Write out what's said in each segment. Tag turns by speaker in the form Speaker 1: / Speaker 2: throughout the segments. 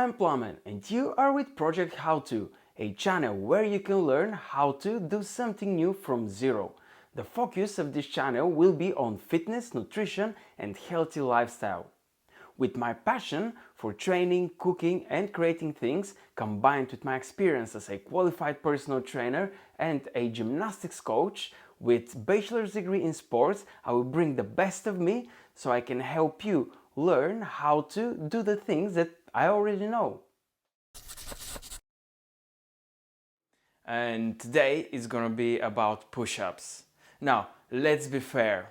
Speaker 1: I'm Plamen and you are with Project How To, a channel where you can learn how to do something new from zero. The focus of this channel will be on fitness, nutrition and healthy lifestyle. With my passion for training, cooking and creating things, combined with my experience as a qualified personal trainer and a gymnastics coach with bachelor's degree in sports, I will bring the best of me so I can help you learn how to do the things that I already know. And today is gonna be about push-ups. Now, let's be fair.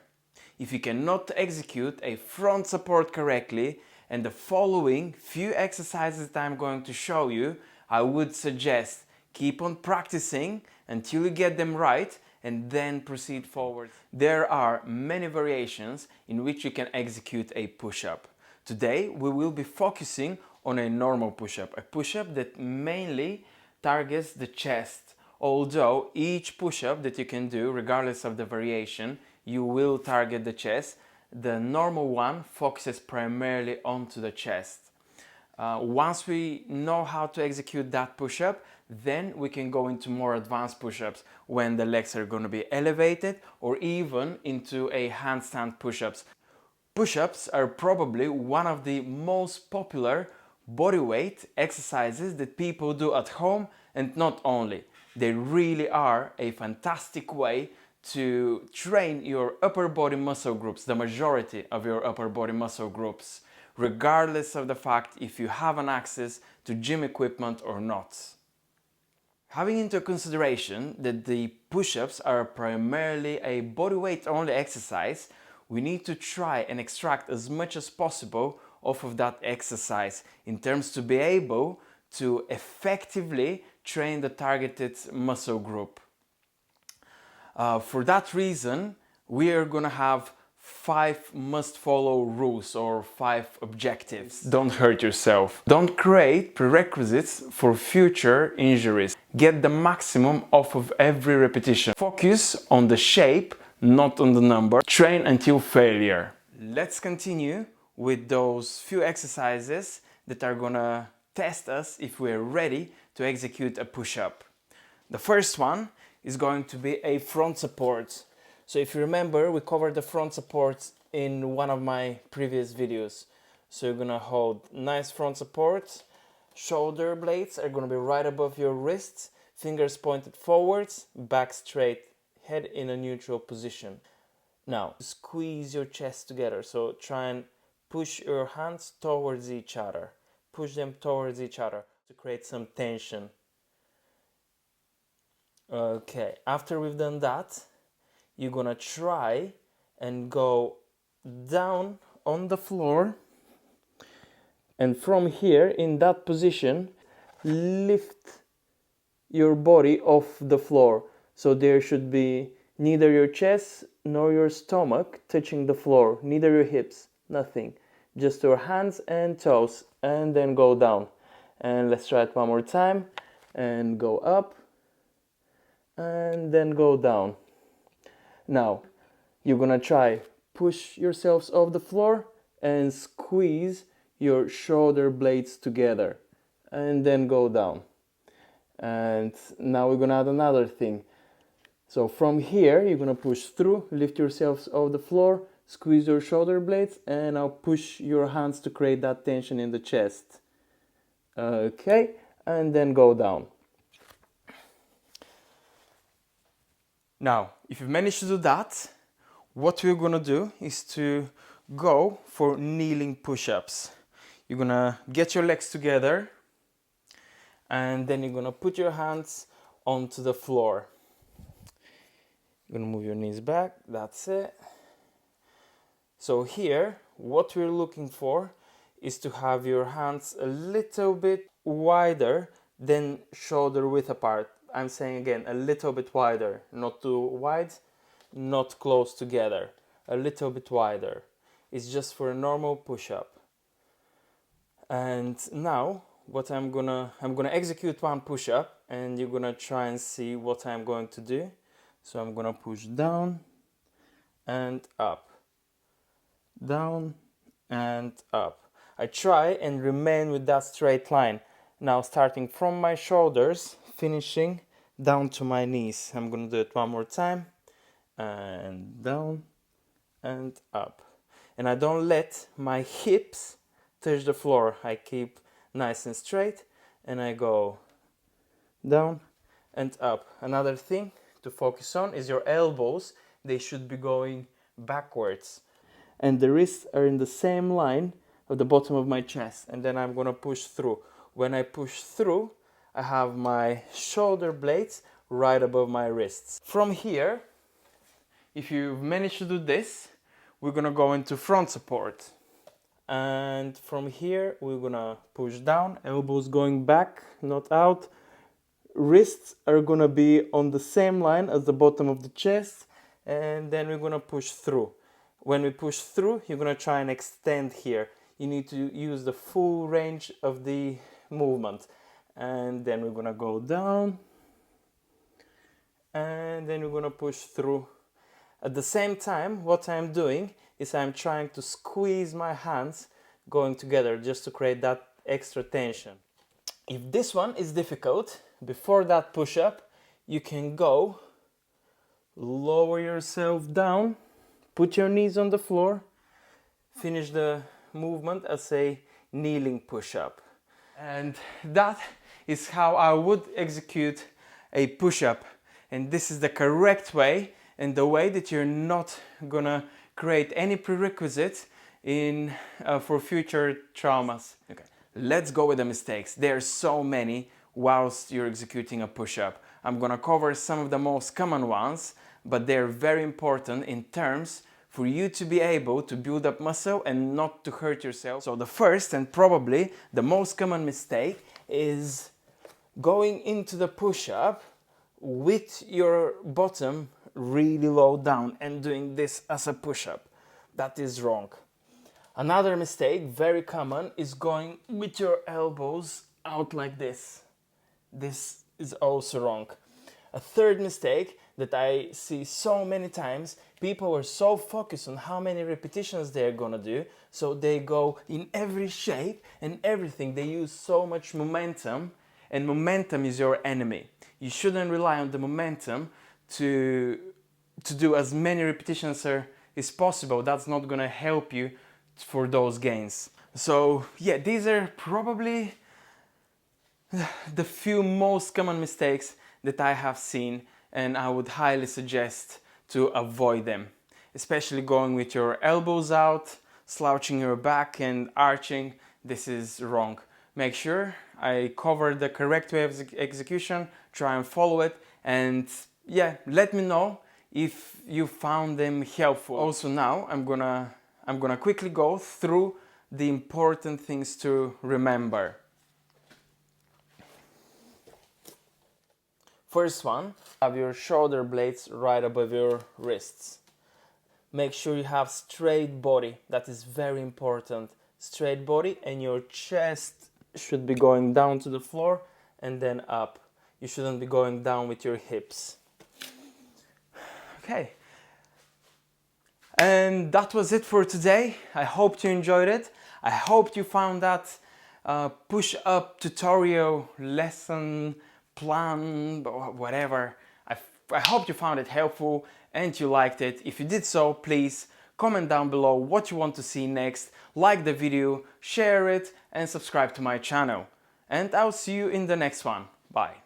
Speaker 1: If you cannot execute a front support correctly and the following few exercises that I'm going to show you, I would suggest keep on practicing until you get them right and then proceed forward. There are many variations in which you can execute a push-up. Today we will be focusing on a normal push-up, a push-up that mainly targets the chest. Although each push-up that you can do, regardless of the variation, you will target the chest, the normal one focuses primarily onto the chest. Once we know how to execute that push-up, then we can go into more advanced push-ups when the legs are going to be elevated, or even into a handstand push-ups. Push-ups are probably one of the most popular bodyweight exercises that people do at home, and not only. They really are a fantastic way to train your upper body muscle groups, the majority of your upper body muscle groups, regardless of the fact if you have an access to gym equipment or not. Having into consideration that the push-ups are primarily a bodyweight only exercise, we need to try and extract as much as possible off of that exercise in terms to be able to effectively train the targeted muscle group. For that reason, we are gonna have 5 must-follow rules or 5 objectives. Don't hurt yourself. Don't create prerequisites for future injuries. Get the maximum off of every repetition. Focus on the shape, not on the number. Train until failure. Let's continue with those few exercises that are gonna test us if we're ready to execute a push-up. The first one is going to be a front support. So if you remember, we covered the front support in one of my previous videos. So you're gonna hold nice front support. Shoulder blades are gonna be right above your wrists, fingers pointed forwards, back straight, head in a neutral position. Now, squeeze your chest together. So try and push your hands towards each other. Push them towards each other to create some tension. Okay, after we've done that, you're gonna try and go down on the floor, and from here, in that position, lift your body off the floor. So there should be neither your chest nor your stomach touching the floor, neither your hips, nothing. Just your hands and toes, and then go down. And let's try it one more time, and go up, and then go down. Now, you're gonna try push yourselves off the floor and squeeze your shoulder blades together, and then go down. And now we're gonna add another thing. So from here, you're gonna push through, lift yourselves off the floor, squeeze your shoulder blades, and now push your hands to create that tension in the chest. Okay, and then go down. Now, if you've managed to do that, what we're gonna do is to go for kneeling push-ups. You're gonna get your legs together, and then you're gonna put your hands onto the floor. You're gonna move your knees back, that's it. So here, what we're looking for is to have your hands a little bit wider than shoulder width apart. I'm saying again, a little bit wider, not too wide, not close together, a little bit wider. It's just for a normal push-up. And now, what I'm gonna execute one push-up, and you're gonna try and see what I'm going to do. So I'm gonna push down and up, down and up. I try and remain with that straight line. Now starting from my shoulders, finishing down to my knees. I'm gonna do it one more time. And down and up. And I don't let my hips touch the floor. I keep nice and straight and I go down and up. Another thing to focus on is your elbows. They should be going backwards. And the wrists are in the same line of the bottom of my chest. And then I'm gonna push through. When I push through, I have my shoulder blades right above my wrists. From here, if you've managed to do this, we're gonna go into front support. And from here, we're gonna push down, elbows going back, not out. Wrists are gonna be on the same line as the bottom of the chest. And then we're gonna push through. When we push through, you're gonna try and extend here. You need to use the full range of the movement. And then we're gonna go down. And then we're gonna push through. At the same time, what I'm doing is I'm trying to squeeze my hands going together just to create that extra tension. If this one is difficult, before that push-up, you can go, lower yourself down, put your knees on the floor, finish the movement as a kneeling push-up. And that is how I would execute a push-up. And this is the correct way, and the way that you're not gonna create any prerequisites for future traumas. Okay, let's go with the mistakes. There are so many whilst you're executing a push-up. I'm gonna cover some of the most common ones, but they're very important in terms for you to be able to build up muscle and not to hurt yourself. So the first and probably the most common mistake is going into the push-up with your bottom really low down and doing this as a push-up. That is wrong. Another mistake, very common, is going with your elbows out like this. This is also wrong. A third mistake that I see so many times, people are so focused on how many repetitions they're gonna do, so they go in every shape and everything. They use so much momentum, and momentum is your enemy. You shouldn't rely on the momentum to do as many repetitions as possible. That's not gonna help you for those gains. So yeah, these are probably the few most common mistakes that I have seen, and I would highly suggest to avoid them. Especially going with your elbows out, slouching your back and arching. This is wrong. Make sure I cover the correct way of execution, try and follow it, and yeah, let me know if you found them helpful. Also now I'm gonna quickly go through the important things to remember. First one, have your shoulder blades right above your wrists. Make sure you have straight body. That is very important. Straight body, and your chest should be going down to the floor and then up. You shouldn't be going down with your hips. Okay. And that was it for today. I hope you enjoyed it. I hope you found that push-up tutorial lesson plan, whatever. I hope you found it helpful and you liked it. If you did so, please comment down below what you want to see next, like the video, share it, and subscribe to my channel. And I'll see you in the next one. Bye.